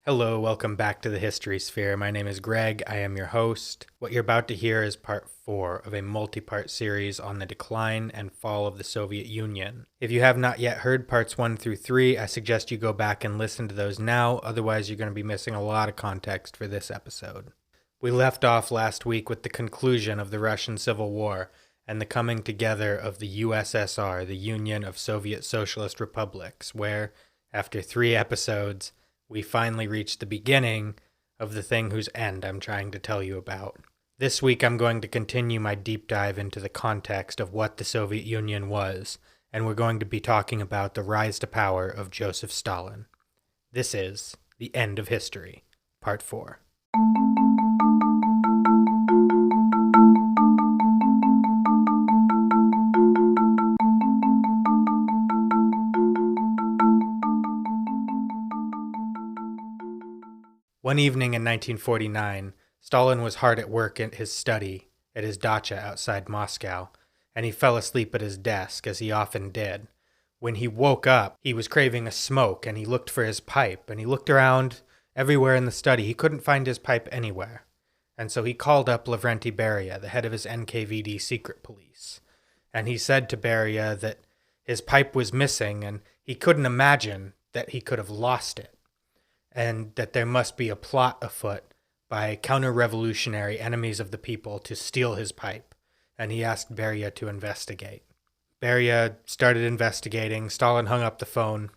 Hello, welcome back to the History Sphere. My name is Greg. I am your host. What you're about to hear is part 4 of a multi-part series on the decline and fall of the Soviet Union. If you have not yet heard parts 1 through 3, I suggest you go back and listen to those now, otherwise you're going to be missing a lot of context for this episode. We left off last week with the conclusion of the Russian Civil War and the coming together of the USSR, the Union of Soviet Socialist Republics, where, after 3 episodes, we finally reached the beginning of the thing whose end I'm trying to tell you about. This week I'm going to continue my deep dive into the context of what the Soviet Union was, and we're going to be talking about the rise to power of Joseph Stalin. This is The End of History, Part 4. One evening in 1949, Stalin was hard at work at his study at his dacha outside Moscow, and he fell asleep at his desk, as he often did. When he woke up, he was craving a smoke, and he looked for his pipe, and he looked around everywhere in the study. He couldn't find his pipe anywhere, and so he called up Lavrenti Beria, the head of his NKVD secret police, and he said to Beria that his pipe was missing, and he couldn't imagine that he could have lost it, and that there must be a plot afoot by counter-revolutionary enemies of the people to steal his pipe, and he asked Beria to investigate. Beria started investigating. Stalin hung up the phone.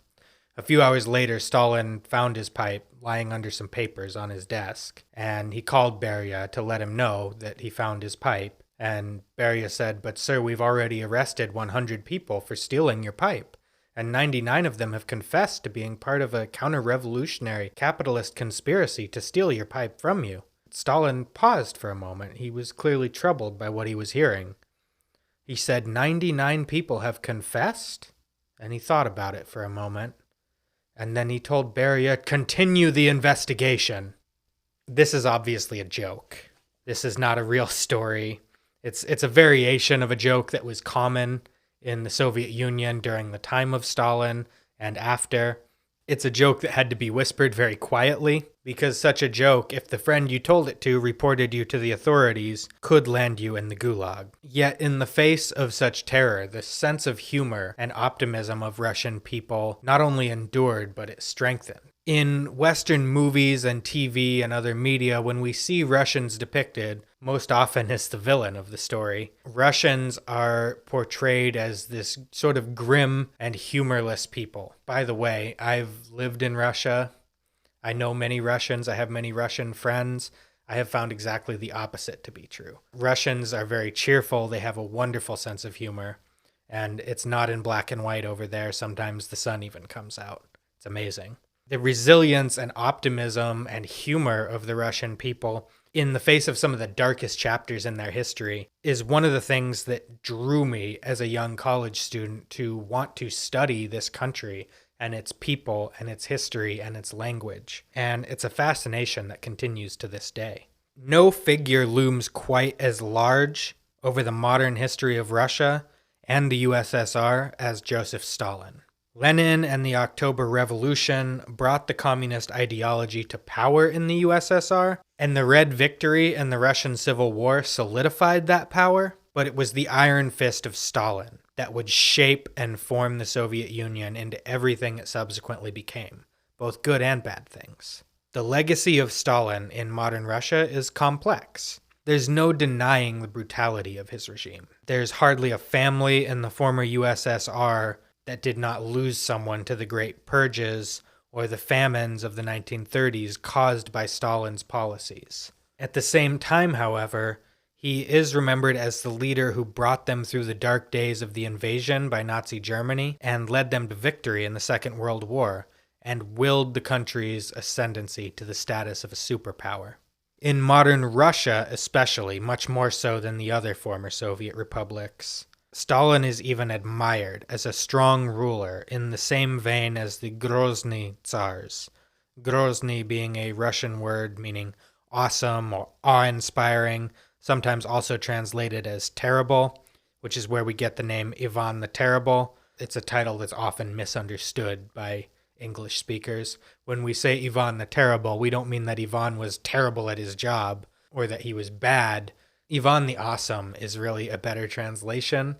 A few hours later, Stalin found his pipe lying under some papers on his desk, and he called Beria to let him know that he found his pipe, and Beria said, "But sir, we've already arrested 100 people for stealing your pipe, and 99 of them have confessed to being part of a counter-revolutionary capitalist conspiracy to steal your pipe from you." Stalin paused for a moment. He was clearly troubled by what he was hearing. He said, 99 people have confessed? And he thought about it for a moment. And then he told Beria, "Continue the investigation." This is obviously a joke. This is not a real story. It's a variation of a joke that was common in the Soviet Union during the time of Stalin and after. It's a joke that had to be whispered very quietly, because such a joke, if the friend you told it to reported you to the authorities, could land you in the gulag. Yet in the face of such terror, the sense of humor and optimism of Russian people not only endured, but it strengthened. In Western movies and TV and other media, when we see Russians depicted, most often as the villain of the story, Russians are portrayed as this sort of grim and humorless people. By the way, I've lived in Russia. I know many Russians. I have many Russian friends. I have found exactly the opposite to be true. Russians are very cheerful. They have a wonderful sense of humor, and it's not in black and white over there. Sometimes the sun even comes out. It's amazing. The resilience and optimism and humor of the Russian people in the face of some of the darkest chapters in their history is one of the things that drew me as a young college student to want to study this country and its people and its history and its language. And it's a fascination that continues to this day. No figure looms quite as large over the modern history of Russia and the USSR as Joseph Stalin. Lenin and the October Revolution brought the communist ideology to power in the USSR, and the Red victory in the Russian Civil War solidified that power, but it was the iron fist of Stalin that would shape and form the Soviet Union into everything it subsequently became, both good and bad things. The legacy of Stalin in modern Russia is complex. There's no denying the brutality of his regime. There's hardly a family in the former USSR that did not lose someone to the Great Purges or the famines of the 1930s caused by Stalin's policies. At the same time, however, he is remembered as the leader who brought them through the dark days of the invasion by Nazi Germany and led them to victory in the Second World War and willed the country's ascendancy to the status of a superpower. In modern Russia especially, much more so than the other former Soviet republics, Stalin is even admired as a strong ruler in the same vein as the Grozny Tsars. Grozny being a Russian word meaning awesome or awe-inspiring, sometimes also translated as terrible, which is where we get the name Ivan the Terrible. It's a title that's often misunderstood by English speakers. When we say Ivan the Terrible, we don't mean that Ivan was terrible at his job or that he was bad. Ivan the Awesome is really a better translation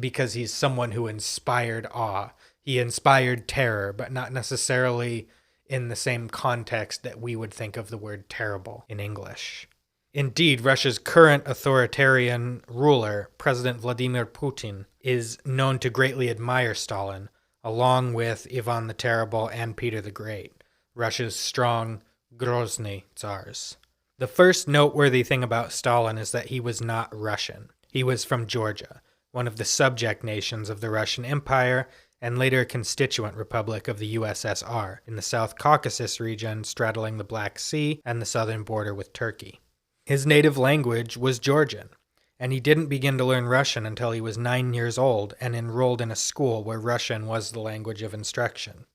because he's someone who inspired awe. He inspired terror, but not necessarily in the same context that we would think of the word terrible in English. Indeed, Russia's current authoritarian ruler, President Vladimir Putin, is known to greatly admire Stalin, along with Ivan the Terrible and Peter the Great, Russia's strong, Grozny Tsars. The first noteworthy thing about Stalin is that he was not Russian. He was from Georgia, one of the subject nations of the Russian Empire, and later a constituent republic of the USSR in the South Caucasus region straddling the Black Sea and the southern border with Turkey. His native language was Georgian, and he didn't begin to learn Russian until he was 9 years old and enrolled in a school where Russian was the language of instruction.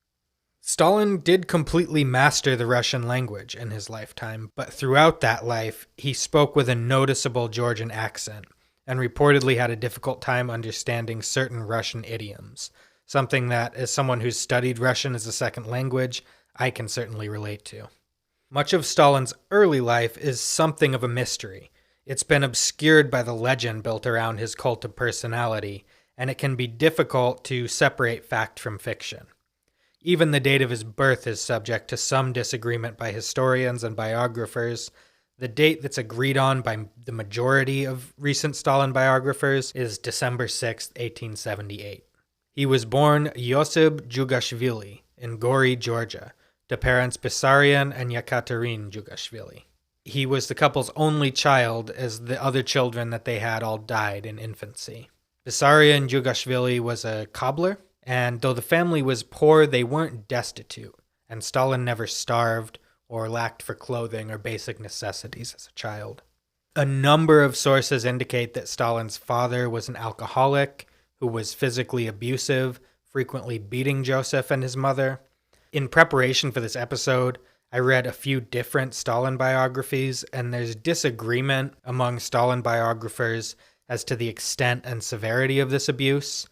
Stalin did completely master the Russian language in his lifetime, but throughout that life, he spoke with a noticeable Georgian accent and reportedly had a difficult time understanding certain Russian idioms, something that, as someone who's studied Russian as a second language, I can certainly relate to. Much of Stalin's early life is something of a mystery. It's been obscured by the legend built around his cult of personality, and it can be difficult to separate fact from fiction. Even the date of his birth is subject to some disagreement by historians and biographers. The date that's agreed on by the majority of recent Stalin biographers is December 6, 1878. He was born Joseph Jugashvili in Gori, Georgia, to parents Bessarion and Yekaterin Jugashvili. He was the couple's only child, as the other children that they had all died in infancy. Bessarion Jugashvili was a cobbler, and though the family was poor, they weren't destitute, and Stalin never starved or lacked for clothing or basic necessities as a child. A number of sources indicate that Stalin's father was an alcoholic who was physically abusive, frequently beating Joseph and his mother. In preparation for this episode, I read a few different Stalin biographies, and there's disagreement among Stalin biographers as to the extent and severity of this abuse.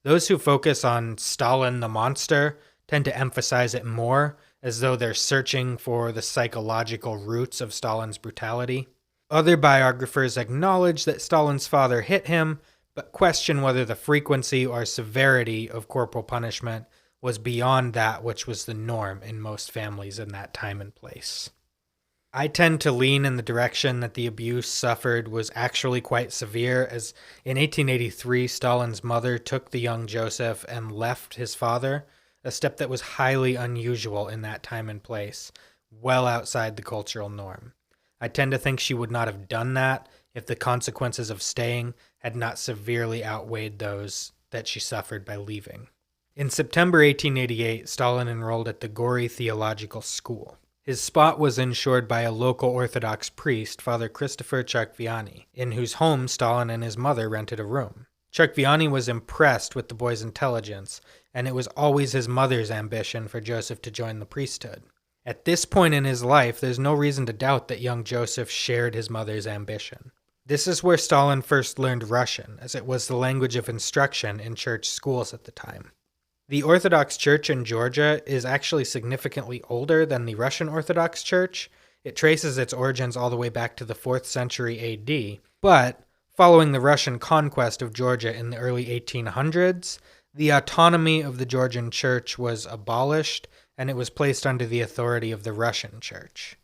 Those who focus on Stalin the monster tend to emphasize it more, as though they're searching for the psychological roots of Stalin's brutality. Other biographers acknowledge that Stalin's father hit him, but question whether the frequency or severity of corporal punishment was beyond that which was the norm in most families in that time and place. I tend to lean in the direction that the abuse suffered was actually quite severe, as in 1883, Stalin's mother took the young Joseph and left his father, a step that was highly unusual in that time and place, well outside the cultural norm. I tend to think she would not have done that if the consequences of staying had not severely outweighed those that she suffered by leaving. In September 1888, Stalin enrolled at the Gori Theological School. His spot was ensured by a local Orthodox priest, Father Christopher Cherkviani, in whose home Stalin and his mother rented a room. Cherkviani was impressed with the boy's intelligence, and it was always his mother's ambition for Joseph to join the priesthood. At this point in his life, there's no reason to doubt that young Joseph shared his mother's ambition. This is where Stalin first learned Russian, as it was the language of instruction in church schools at the time. The Orthodox Church in Georgia is actually significantly older than the Russian Orthodox Church. It traces its origins all the way back to the 4th century AD, but following the Russian conquest of Georgia in the early 1800s, the autonomy of the Georgian Church was abolished, and it was placed under the authority of the Russian Church.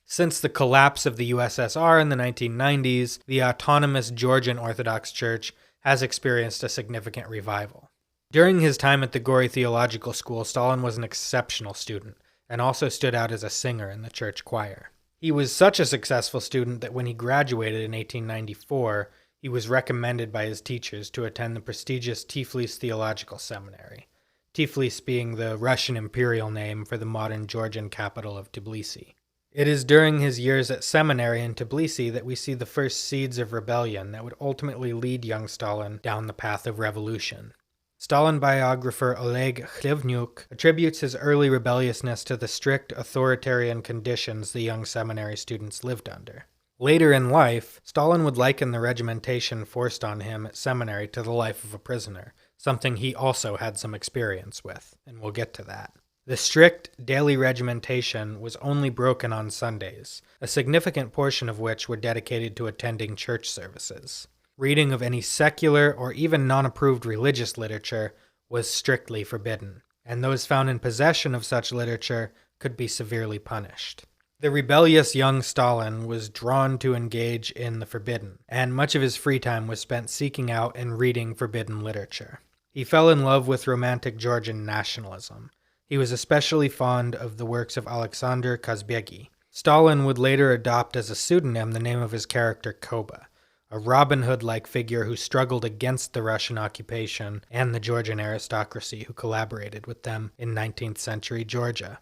Since the collapse of the USSR in the 1990s, the autonomous Georgian Orthodox Church has experienced a significant revival. During his time at the Gori Theological School, Stalin was an exceptional student and also stood out as a singer in the church choir. He was such a successful student that when he graduated in 1894, he was recommended by his teachers to attend the prestigious Tiflis Theological Seminary, Tiflis being the Russian imperial name for the modern Georgian capital of Tbilisi. It is during his years at seminary in Tbilisi that we see the first seeds of rebellion that would ultimately lead young Stalin down the path of revolution. Stalin biographer Oleg Khlevnyuk attributes his early rebelliousness to the strict authoritarian conditions the young seminary students lived under. Later in life, Stalin would liken the regimentation forced on him at seminary to the life of a prisoner, something he also had some experience with, and we'll get to that. The strict daily regimentation was only broken on Sundays, a significant portion of which were dedicated to attending church services. Reading of any secular or even non-approved religious literature was strictly forbidden, and those found in possession of such literature could be severely punished. The rebellious young Stalin was drawn to engage in the forbidden, and much of his free time was spent seeking out and reading forbidden literature. He fell in love with romantic Georgian nationalism. He was especially fond of the works of Alexander Kazbegi. Stalin would later adopt as a pseudonym the name of his character Koba, a Robin Hood-like figure who struggled against the Russian occupation and the Georgian aristocracy who collaborated with them in 19th century Georgia.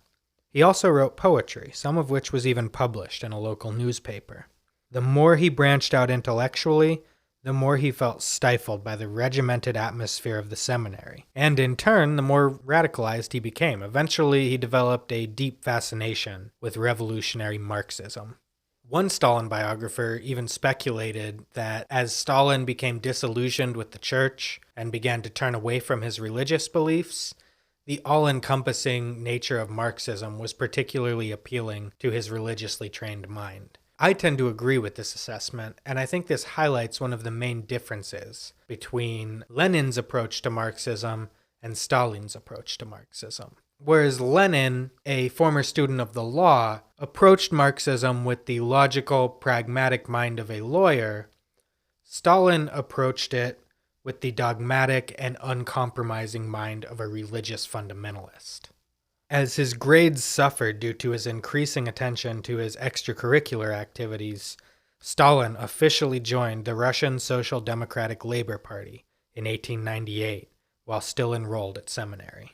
He also wrote poetry, some of which was even published in a local newspaper. The more he branched out intellectually, the more he felt stifled by the regimented atmosphere of the seminary. And in turn, the more radicalized he became. Eventually, he developed a deep fascination with revolutionary Marxism. One Stalin biographer even speculated that as Stalin became disillusioned with the church and began to turn away from his religious beliefs, the all-encompassing nature of Marxism was particularly appealing to his religiously trained mind. I tend to agree with this assessment, and I think this highlights one of the main differences between Lenin's approach to Marxism and Stalin's approach to Marxism. Whereas Lenin, a former student of the law, approached Marxism with the logical, pragmatic mind of a lawyer, Stalin approached it with the dogmatic and uncompromising mind of a religious fundamentalist. As his grades suffered due to his increasing attention to his extracurricular activities, Stalin officially joined the Russian Social Democratic Labor Party in 1898 while still enrolled at seminary.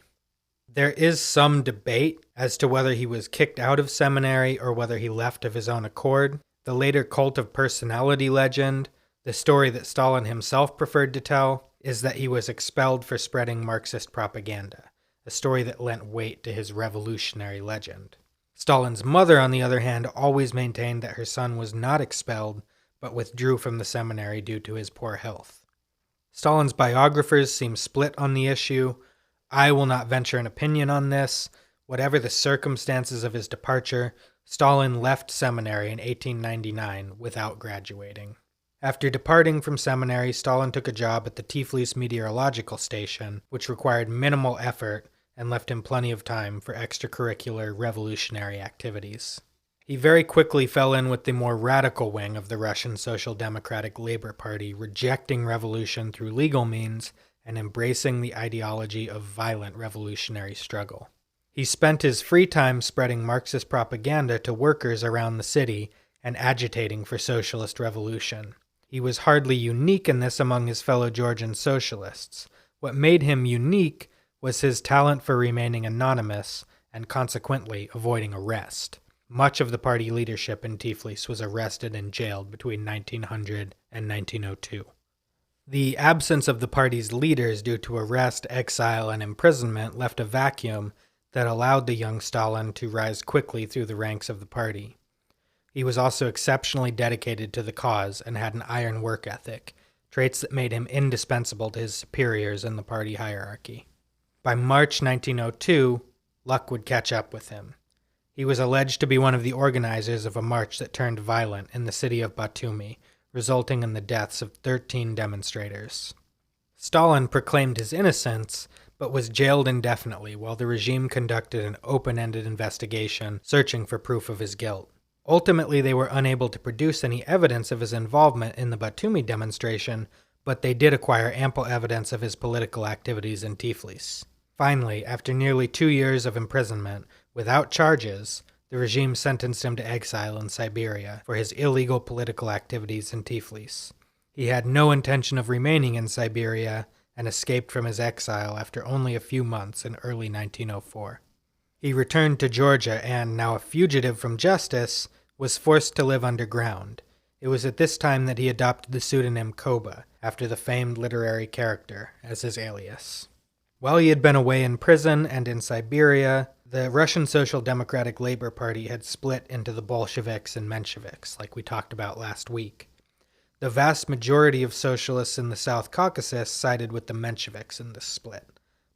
There is some debate as to whether he was kicked out of seminary or whether he left of his own accord. The later cult of personality legend, the story that Stalin himself preferred to tell, is that he was expelled for spreading Marxist propaganda, a story that lent weight to his revolutionary legend. Stalin's mother, on the other hand, always maintained that her son was not expelled, but withdrew from the seminary due to his poor health. Stalin's biographers seem split on the issue. I will not venture an opinion on this. Whatever the circumstances of his departure, Stalin left seminary in 1899 without graduating. After departing from seminary, Stalin took a job at the Tiflis Meteorological Station, which required minimal effort and left him plenty of time for extracurricular revolutionary activities. He very quickly fell in with the more radical wing of the Russian Social Democratic Labor Party, rejecting revolution through legal means and embracing the ideology of violent revolutionary struggle. He spent his free time spreading Marxist propaganda to workers around the city and agitating for socialist revolution. He was hardly unique in this among his fellow Georgian socialists. What made him unique was his talent for remaining anonymous and consequently avoiding arrest. Much of the party leadership in Tiflis was arrested and jailed between 1900 and 1902. The absence of the party's leaders due to arrest, exile, and imprisonment left a vacuum that allowed the young Stalin to rise quickly through the ranks of the party. He was also exceptionally dedicated to the cause and had an iron work ethic, traits that made him indispensable to his superiors in the party hierarchy. By March 1902, luck would catch up with him. He was alleged to be one of the organizers of a march that turned violent in the city of Batumi, resulting in the deaths of 13 demonstrators. Stalin proclaimed his innocence, but was jailed indefinitely while the regime conducted an open-ended investigation searching for proof of his guilt. Ultimately, they were unable to produce any evidence of his involvement in the Batumi demonstration, but they did acquire ample evidence of his political activities in Tiflis. Finally, after nearly 2 years of imprisonment, without charges, the regime sentenced him to exile in Siberia for his illegal political activities in Tiflis. He had no intention of remaining in Siberia and escaped from his exile after only a few months in early 1904. He returned to Georgia and, now a fugitive from justice, was forced to live underground. It was at this time that he adopted the pseudonym Koba, after the famed literary character, as his alias. While he had been away in prison and in Siberia, the Russian Social Democratic Labor Party had split into the Bolsheviks and Mensheviks, like we talked about last week. The vast majority of socialists in the South Caucasus sided with the Mensheviks in this split,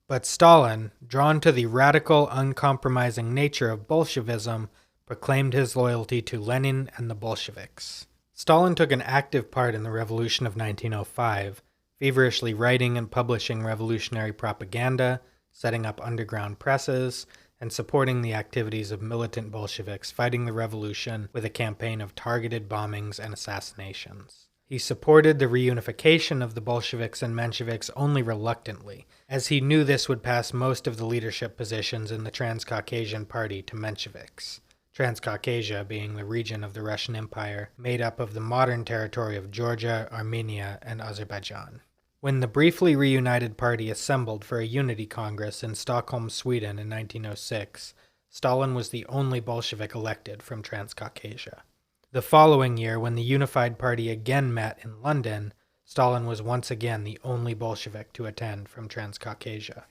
But Stalin, drawn to the radical, uncompromising nature of Bolshevism, proclaimed his loyalty to Lenin and the Bolsheviks. Stalin took an active part in the revolution of 1905, feverishly writing and publishing revolutionary propaganda, setting up underground presses, and supporting the activities of militant Bolsheviks fighting the revolution with a campaign of targeted bombings and assassinations. He supported the reunification of the Bolsheviks and Mensheviks only reluctantly, as he knew this would pass most of the leadership positions in the Transcaucasian Party to Mensheviks, Transcaucasia being the region of the Russian Empire made up of the modern territory of Georgia, Armenia, and Azerbaijan. When the briefly reunited party assembled for a unity congress in Stockholm, Sweden in 1906, Stalin was the only Bolshevik elected from Transcaucasia. The following year, when the unified party again met in London, Stalin was once again the only Bolshevik to attend from Transcaucasia.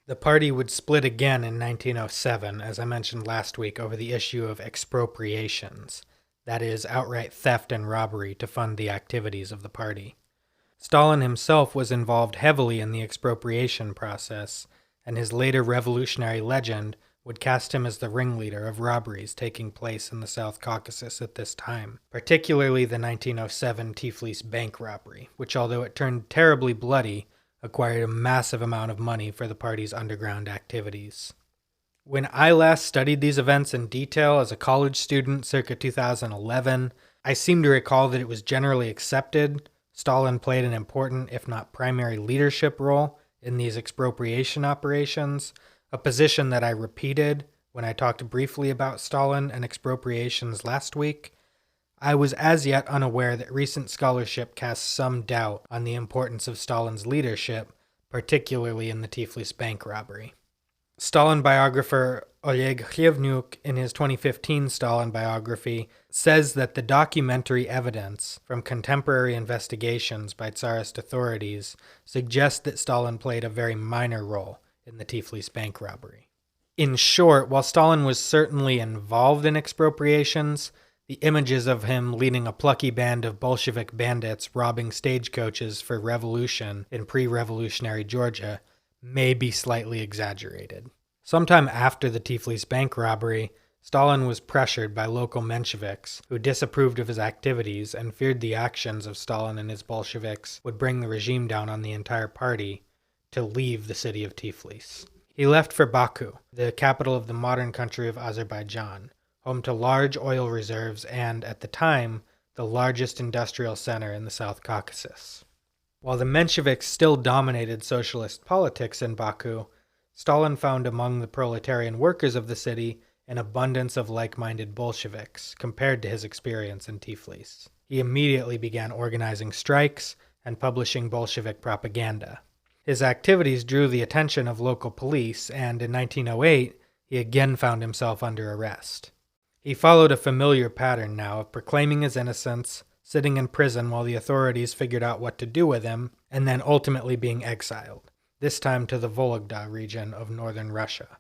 The party would split again in 1907, as I mentioned last week, over the issue of expropriations, that is, outright theft and robbery to fund the activities of the party. Stalin himself was involved heavily in the expropriation process, and his later revolutionary legend would cast him as the ringleader of robberies taking place in the South Caucasus at this time, particularly the 1907 Tiflis bank robbery, which, although it turned terribly bloody, acquired a massive amount of money for the party's underground activities. When I last studied these events in detail as a college student circa 2011, I seem to recall that it was generally accepted Stalin played an important, if not primary, leadership role in these expropriation operations, a position that I repeated when I talked briefly about Stalin and expropriations last week. I was as yet unaware that recent scholarship casts some doubt on the importance of Stalin's leadership, particularly in the Tiflis bank robbery. Stalin biographer Oleg Khyvnyuk, in his 2015 Stalin biography, says that the documentary evidence from contemporary investigations by Tsarist authorities suggests that Stalin played a very minor role in the Tiflis bank robbery. In short, while Stalin was certainly involved in expropriations, the images of him leading a plucky band of Bolshevik bandits robbing stagecoaches for revolution in pre-revolutionary Georgia may be slightly exaggerated. Sometime after the Tiflis bank robbery, Stalin was pressured by local Mensheviks who disapproved of his activities and feared the actions of Stalin and his Bolsheviks would bring the regime down on the entire party to leave the city of Tiflis. He left for Baku, the capital of the modern country of Azerbaijan, home to large oil reserves and, at the time, the largest industrial center in the South Caucasus. While the Mensheviks still dominated socialist politics in Baku, Stalin found among the proletarian workers of the city an abundance of like-minded Bolsheviks compared to his experience in Tiflis. He immediately began organizing strikes and publishing Bolshevik propaganda. His activities drew the attention of local police, and in 1908, he again found himself under arrest. He followed a familiar pattern now of proclaiming his innocence, sitting in prison while the authorities figured out what to do with him, and then ultimately being exiled, this time to the Vologda region of northern Russia.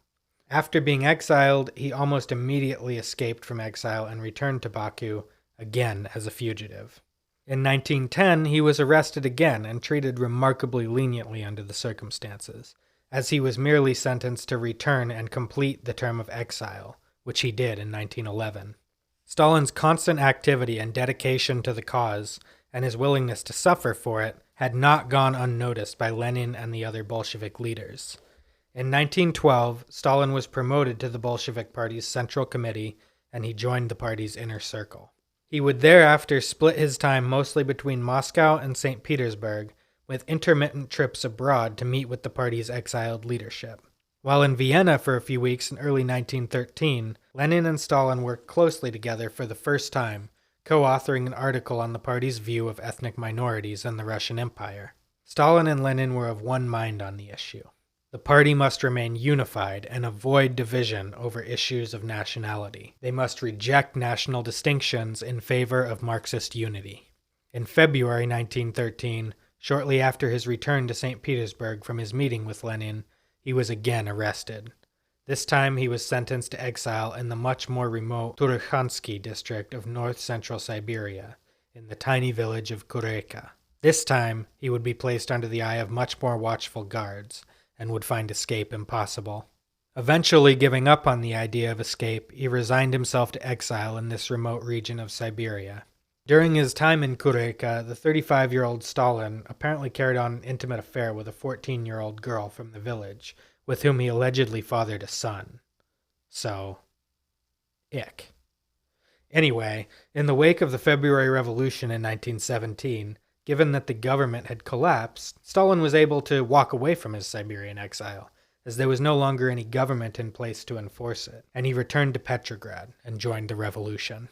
After being exiled, he almost immediately escaped from exile and returned to Baku, again as a fugitive. In 1910, he was arrested again and treated remarkably leniently under the circumstances, as he was merely sentenced to return and complete the term of exile, which he did in 1911. Stalin's constant activity and dedication to the cause, and his willingness to suffer for it, had not gone unnoticed by Lenin and the other Bolshevik leaders. In 1912, Stalin was promoted to the Bolshevik Party's Central Committee, and he joined the party's inner circle. He would thereafter split his time mostly between Moscow and St. Petersburg, with intermittent trips abroad to meet with the party's exiled leadership. While in Vienna for a few weeks in early 1913, Lenin and Stalin worked closely together for the first time, co-authoring an article on the party's view of ethnic minorities in the Russian Empire. Stalin and Lenin were of one mind on the issue. The party must remain unified and avoid division over issues of nationality. They must reject national distinctions in favor of Marxist unity. In February 1913, shortly after his return to St. Petersburg from his meeting with Lenin, he was again arrested. This time he was sentenced to exile in the much more remote Turkhansky district of north-central Siberia, in the tiny village of Kureka. This time he would be placed under the eye of much more watchful guards, and would find escape impossible. Eventually giving up on the idea of escape, he resigned himself to exile in this remote region of Siberia. During his time in Kureka, the 35-year-old Stalin apparently carried on an intimate affair with a 14-year-old girl from the village, with whom he allegedly fathered a son. So, ick. Anyway, in the wake of the February Revolution in 1917, given that the government had collapsed, Stalin was able to walk away from his Siberian exile, as there was no longer any government in place to enforce it, and he returned to Petrograd and joined the revolution.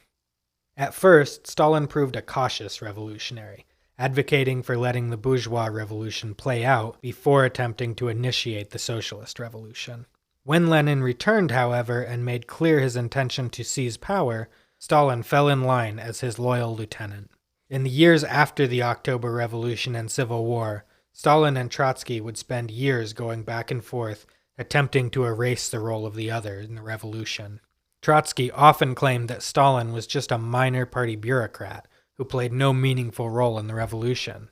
At first, Stalin proved a cautious revolutionary, advocating for letting the bourgeois revolution play out before attempting to initiate the socialist revolution. When Lenin returned, however, and made clear his intention to seize power, Stalin fell in line as his loyal lieutenant. In the years after the October Revolution and Civil War, Stalin and Trotsky would spend years going back and forth, attempting to erase the role of the other in the revolution. Trotsky often claimed that Stalin was just a minor party bureaucrat who played no meaningful role in the revolution.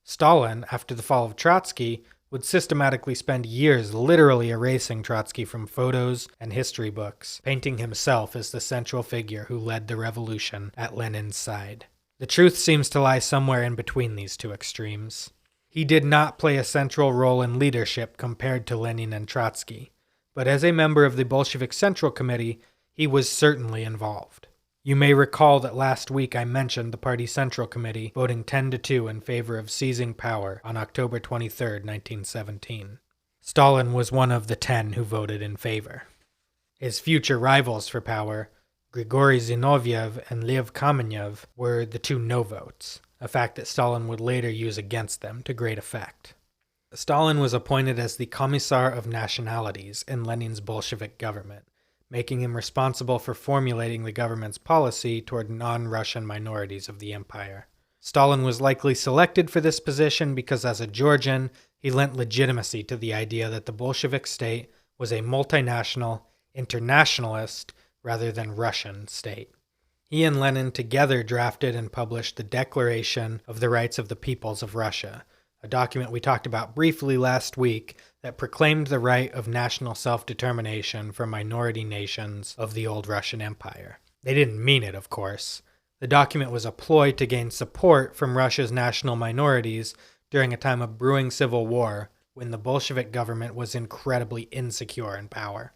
Stalin, after the fall of Trotsky, would systematically spend years literally erasing Trotsky from photos and history books, painting himself as the central figure who led the revolution at Lenin's side. The truth seems to lie somewhere in between these two extremes. He did not play a central role in leadership compared to Lenin and Trotsky, but as a member of the Bolshevik Central Committee, he was certainly involved. You may recall that last week I mentioned the Party Central Committee voting 10-2 in favor of seizing power on October 23, 1917. Stalin was one of the 10 who voted in favor. His future rivals for power, Grigory Zinoviev and Lev Kamenev, were the two no votes, a fact that Stalin would later use against them to great effect. Stalin was appointed as the Commissar of Nationalities in Lenin's Bolshevik government, making him responsible for formulating the government's policy toward non-Russian minorities of the empire. Stalin was likely selected for this position because as a Georgian, he lent legitimacy to the idea that the Bolshevik state was a multinational, internationalist, rather than Russian state. He and Lenin together drafted and published the Declaration of the Rights of the Peoples of Russia, a document we talked about briefly last week that proclaimed the right of national self-determination for minority nations of the old Russian Empire. They didn't mean it, of course. The document was a ploy to gain support from Russia's national minorities during a time of brewing civil war when the Bolshevik government was incredibly insecure in power.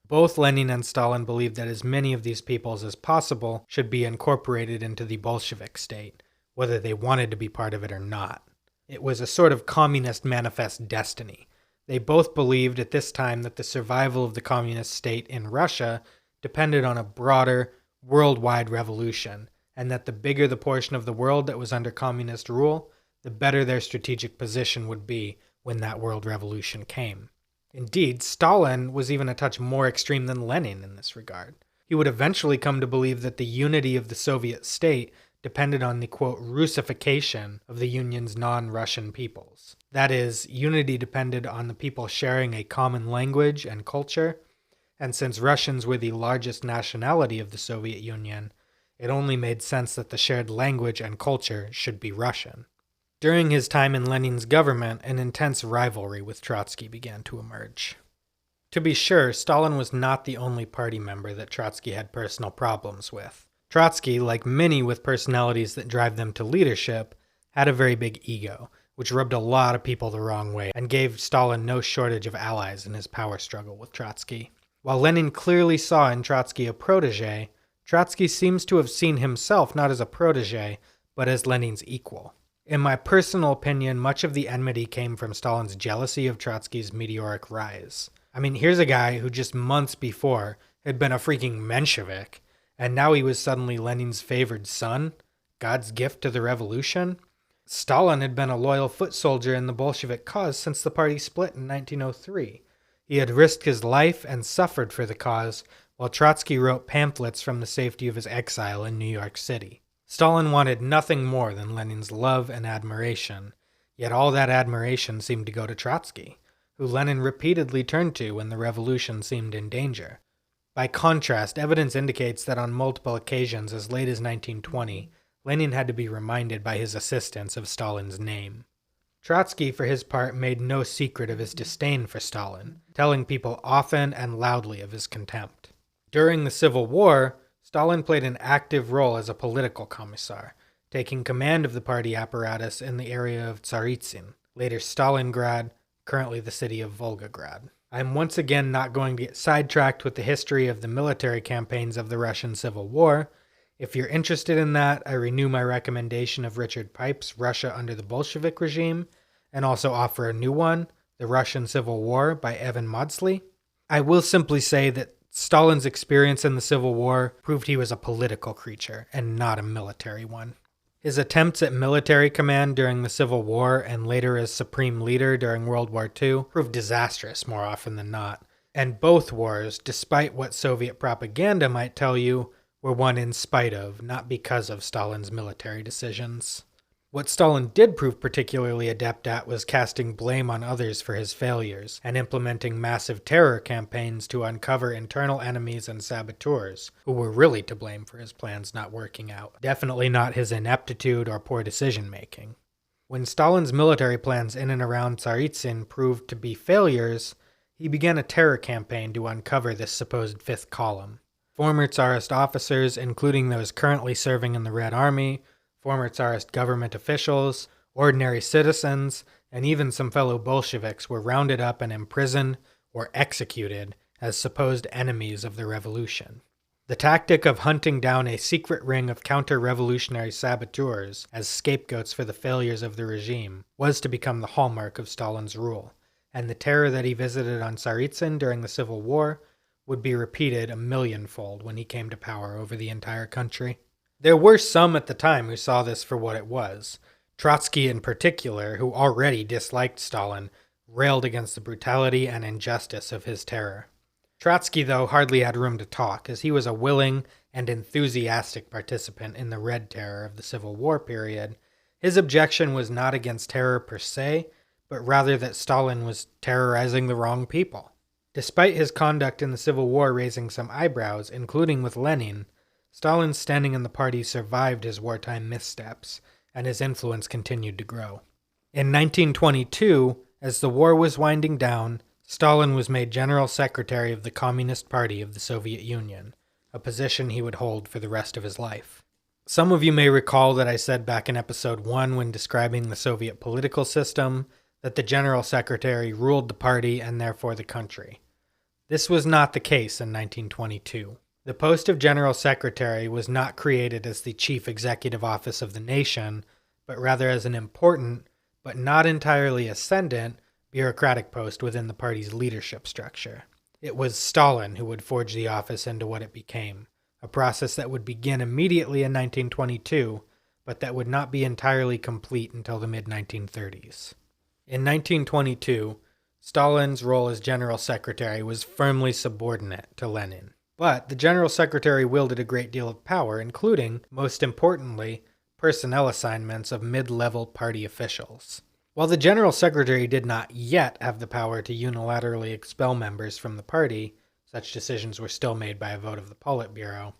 Both Lenin and Stalin believed that as many of these peoples as possible should be incorporated into the Bolshevik state, whether they wanted to be part of it or not. It was a sort of communist manifest destiny. They both believed at this time that the survival of the communist state in Russia depended on a broader, worldwide revolution, and that the bigger the portion of the world that was under communist rule, the better their strategic position would be when that world revolution came. Indeed, Stalin was even a touch more extreme than Lenin in this regard. He would eventually come to believe that the unity of the Soviet state depended on the, quote, Russification of the Union's non-Russian peoples. That is, unity depended on the people sharing a common language and culture, and since Russians were the largest nationality of the Soviet Union, it only made sense that the shared language and culture should be Russian. During his time in Lenin's government, an intense rivalry with Trotsky began to emerge. To be sure, Stalin was not the only party member that Trotsky had personal problems with. Trotsky, like many with personalities that drive them to leadership, had a very big ego, which rubbed a lot of people the wrong way and gave Stalin no shortage of allies in his power struggle with Trotsky. While Lenin clearly saw in Trotsky a protege, Trotsky seems to have seen himself not as a protege, but as Lenin's equal. In my personal opinion, much of the enmity came from Stalin's jealousy of Trotsky's meteoric rise. I mean, here's a guy who just months before had been a freaking Menshevik, and now he was suddenly Lenin's favored son, God's gift to the revolution. Stalin had been a loyal foot soldier in the Bolshevik cause since the party split in 1903. He had risked his life and suffered for the cause, while Trotsky wrote pamphlets from the safety of his exile in New York City. Stalin wanted nothing more than Lenin's love and admiration, yet all that admiration seemed to go to Trotsky, who Lenin repeatedly turned to when the revolution seemed in danger. By contrast, evidence indicates that on multiple occasions as late as 1920, Lenin had to be reminded by his assistants of Stalin's name. Trotsky, for his part, made no secret of his disdain for Stalin, telling people often and loudly of his contempt. During the Civil War, Stalin played an active role as a political commissar, taking command of the party apparatus in the area of Tsaritsyn, later Stalingrad, currently the city of Volgograd. I'm once again not going to get sidetracked with the history of the military campaigns of the Russian Civil War. If you're interested in that, I renew my recommendation of Richard Pipes' Russia Under the Bolshevik Regime, and also offer a new one, The Russian Civil War by Evan Maudsley. I will simply say that Stalin's experience in the Civil War proved he was a political creature and not a military one. His attempts at military command during the Civil War and later as supreme leader during World War II proved disastrous more often than not. And both wars, despite what Soviet propaganda might tell you, were won in spite of, not because of Stalin's military decisions. What Stalin did prove particularly adept at was casting blame on others for his failures, and implementing massive terror campaigns to uncover internal enemies and saboteurs, who were really to blame for his plans not working out. Definitely not his ineptitude or poor decision-making. When Stalin's military plans in and around Tsaritsyn proved to be failures, he began a terror campaign to uncover this supposed fifth column. Former Tsarist officers, including those currently serving in the Red Army, former Tsarist government officials, ordinary citizens, and even some fellow Bolsheviks were rounded up and imprisoned or executed as supposed enemies of the revolution. The tactic of hunting down a secret ring of counter-revolutionary saboteurs as scapegoats for the failures of the regime was to become the hallmark of Stalin's rule, and the terror that he visited on Tsaritsyn during the Civil War would be repeated a millionfold when he came to power over the entire country. There were some at the time who saw this for what it was. Trotsky in particular, who already disliked Stalin, railed against the brutality and injustice of his terror. Trotsky, though, hardly had room to talk, as he was a willing and enthusiastic participant in the Red Terror of the Civil War period. His objection was not against terror per se, but rather that Stalin was terrorizing the wrong people. Despite his conduct in the Civil War raising some eyebrows, including with Lenin, Stalin's standing in the party survived his wartime missteps, and his influence continued to grow. In 1922, as the war was winding down, Stalin was made General Secretary of the Communist Party of the Soviet Union, a position he would hold for the rest of his life. Some of you may recall that I said back in episode 1 when describing the Soviet political system that the General Secretary ruled the party and therefore the country. This was not the case in 1922. The post of General Secretary was not created as the chief executive office of the nation, but rather as an important, but not entirely ascendant, bureaucratic post within the party's leadership structure. It was Stalin who would forge the office into what it became, a process that would begin immediately in 1922, but that would not be entirely complete until the mid-1930s. In 1922, Stalin's role as General Secretary was firmly subordinate to Lenin. But the General Secretary wielded a great deal of power, including, most importantly, personnel assignments of mid-level party officials. While the General Secretary did not yet have the power to unilaterally expel members from the party, such decisions were still made by a vote of the Politburo,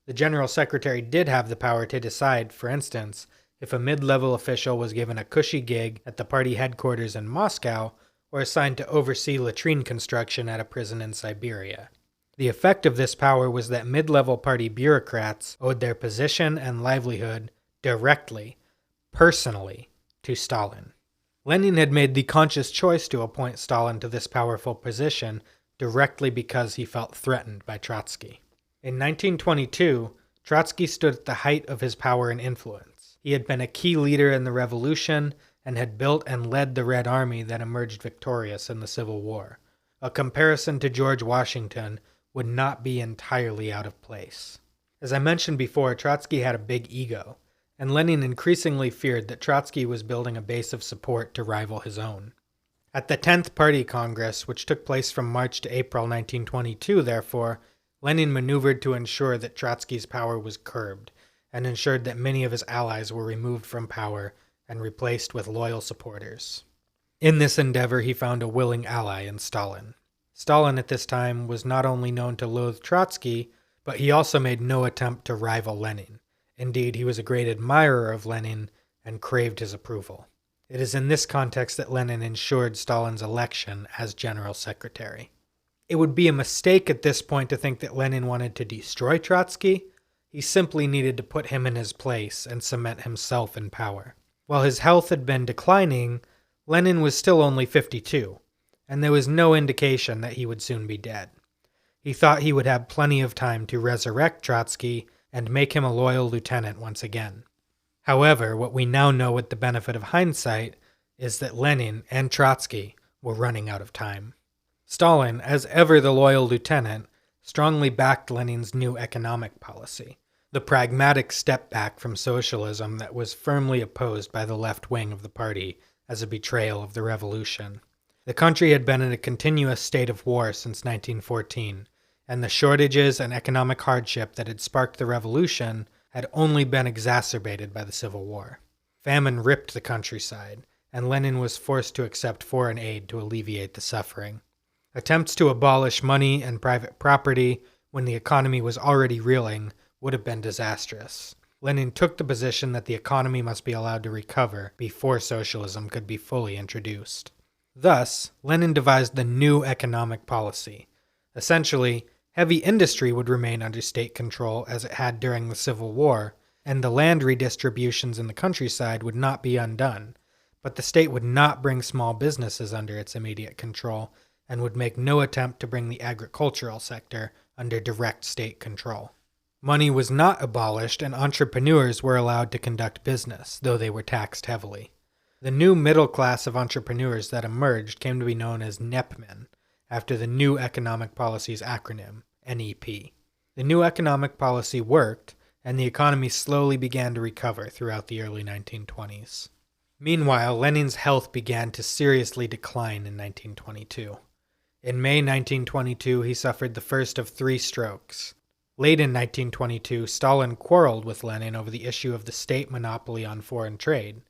the General Secretary did have the power to decide, for instance, if a mid-level official was given a cushy gig at the party headquarters in Moscow or assigned to oversee latrine construction at a prison in Siberia. The effect of this power was that mid-level party bureaucrats owed their position and livelihood directly, personally, to Stalin. Lenin had made the conscious choice to appoint Stalin to this powerful position directly because he felt threatened by Trotsky. In 1922, Trotsky stood at the height of his power and influence. He had been a key leader in the revolution and had built and led the Red Army that emerged victorious in the Civil War. A comparison to George Washington would not be entirely out of place. As I mentioned before, Trotsky had a big ego, and Lenin increasingly feared that Trotsky was building a base of support to rival his own. At the 10th Party Congress, which took place from March to April 1922, therefore, Lenin maneuvered to ensure that Trotsky's power was curbed, and ensured that many of his allies were removed from power and replaced with loyal supporters. In this endeavor, he found a willing ally in Stalin. Stalin at this time was not only known to loathe Trotsky, but he also made no attempt to rival Lenin. Indeed, he was a great admirer of Lenin and craved his approval. It is in this context that Lenin ensured Stalin's election as general secretary. It would be a mistake at this point to think that Lenin wanted to destroy Trotsky. He simply needed to put him in his place and cement himself in power. While his health had been declining, Lenin was still only 52, and there was no indication that he would soon be dead. He thought he would have plenty of time to resurrect Trotsky and make him a loyal lieutenant once again. However, what we now know with the benefit of hindsight is that Lenin and Trotsky were running out of time. Stalin, as ever the loyal lieutenant, strongly backed Lenin's new economic policy, the pragmatic step back from socialism that was firmly opposed by the left wing of the party as a betrayal of the revolution. The country had been in a continuous state of war since 1914, and the shortages and economic hardship that had sparked the revolution had only been exacerbated by the Civil War. Famine ripped the countryside, and Lenin was forced to accept foreign aid to alleviate the suffering. Attempts to abolish money and private property when the economy was already reeling would have been disastrous. Lenin took the position that the economy must be allowed to recover before socialism could be fully introduced. Thus, Lenin devised the new economic policy. Essentially, heavy industry would remain under state control as it had during the Civil War, and the land redistributions in the countryside would not be undone, but the state would not bring small businesses under its immediate control and would make no attempt to bring the agricultural sector under direct state control. Money was not abolished and entrepreneurs were allowed to conduct business, though they were taxed heavily. The new middle class of entrepreneurs that emerged came to be known as NEPmen, after the New Economic Policy's acronym, NEP. The new economic policy worked, and the economy slowly began to recover throughout the early 1920s. Meanwhile, Lenin's health began to seriously decline in 1922. In May 1922, he suffered the first of 3 strokes. Late in 1922, Stalin quarreled with Lenin over the issue of the state monopoly on foreign trade.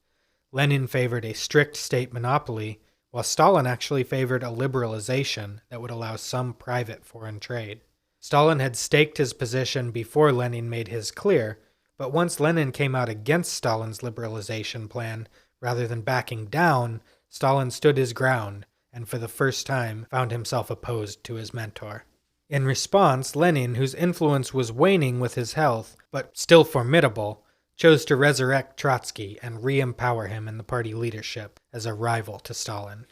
Lenin favored a strict state monopoly, while Stalin actually favored a liberalization that would allow some private foreign trade. Stalin had staked his position before Lenin made his clear, but once Lenin came out against Stalin's liberalization plan, rather than backing down, Stalin stood his ground and for the first time found himself opposed to his mentor. In response, Lenin, whose influence was waning with his health, but still formidable, chose to resurrect Trotsky and re-empower him in the party leadership as a rival to Stalin.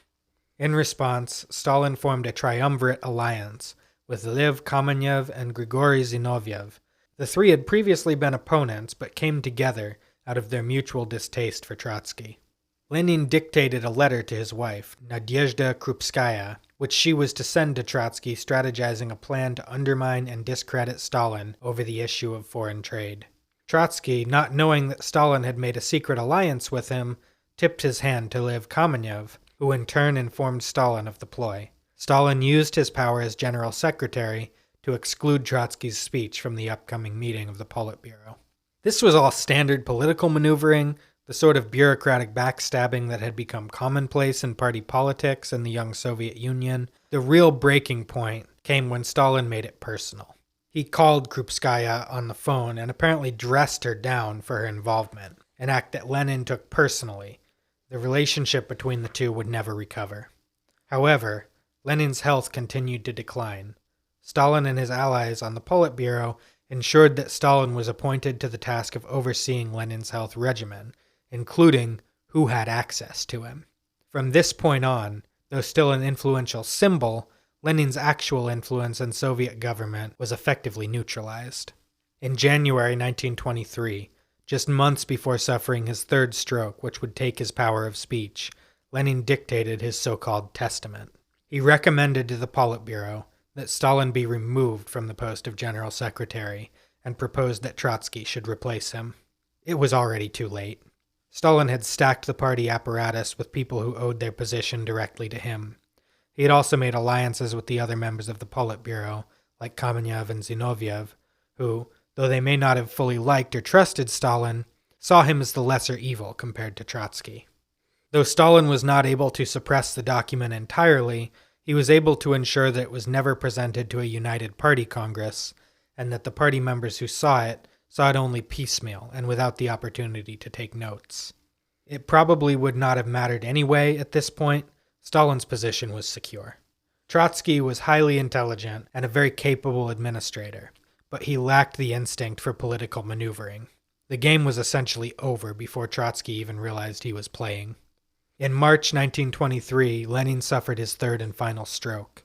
In response, Stalin formed a triumvirate alliance with Lev Kamenev and Grigory Zinoviev. The 3 had previously been opponents, but came together out of their mutual distaste for Trotsky. Lenin dictated a letter to his wife, Nadezhda Krupskaya, which she was to send to Trotsky, strategizing a plan to undermine and discredit Stalin over the issue of foreign trade. Trotsky, not knowing that Stalin had made a secret alliance with him, tipped his hand to Lev Kamenev, who in turn informed Stalin of the ploy. Stalin used his power as general secretary to exclude Trotsky's speech from the upcoming meeting of the Politburo. This was all standard political maneuvering, the sort of bureaucratic backstabbing that had become commonplace in party politics in the young Soviet Union. The real breaking point came when Stalin made it personal. He called Krupskaya on the phone and apparently dressed her down for her involvement, an act that Lenin took personally. The relationship between the two would never recover. However, Lenin's health continued to decline. Stalin and his allies on the Politburo ensured that Stalin was appointed to the task of overseeing Lenin's health regimen, including who had access to him. From this point on, though still an influential symbol, Lenin's actual influence in Soviet government was effectively neutralized. In January 1923, just months before suffering his 3rd stroke, which would take his power of speech, Lenin dictated his so-called testament. He recommended to the Politburo that Stalin be removed from the post of General Secretary and proposed that Trotsky should replace him. It was already too late. Stalin had stacked the party apparatus with people who owed their position directly to him. He had also made alliances with the other members of the Politburo, like Kamenev and Zinoviev, who, though they may not have fully liked or trusted Stalin, saw him as the lesser evil compared to Trotsky. Though Stalin was not able to suppress the document entirely, he was able to ensure that it was never presented to a united party congress, and that the party members who saw it only piecemeal and without the opportunity to take notes. It probably would not have mattered anyway at this point. Stalin's position was secure. Trotsky was highly intelligent and a very capable administrator, but he lacked the instinct for political maneuvering. The game was essentially over before Trotsky even realized he was playing. In March 1923, Lenin suffered his third and final stroke.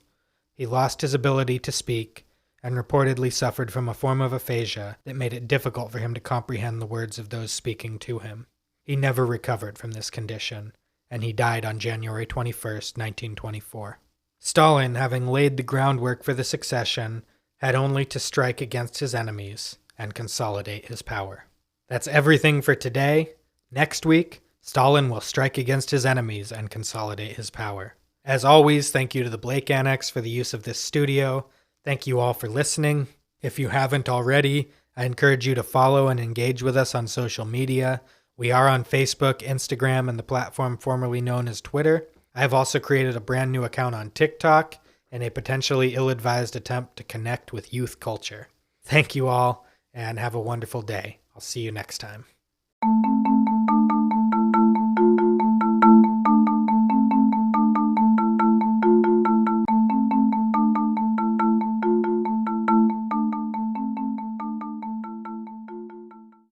He lost his ability to speak and reportedly suffered from a form of aphasia that made it difficult for him to comprehend the words of those speaking to him. He never recovered from this condition, and he died on January 21st, 1924. Stalin, having laid the groundwork for the succession, had only to strike against his enemies and consolidate his power. That's everything for today. Next week, Stalin will strike against his enemies and consolidate his power. As always, thank you to the Blake Annex for the use of this studio. Thank you all for listening. If you haven't already, I encourage you to follow and engage with us on social media. We are on Facebook, Instagram, and the platform formerly known as Twitter. I have also created a brand new account on TikTok in a potentially ill-advised attempt to connect with youth culture. Thank you all, and have a wonderful day. I'll see you next time.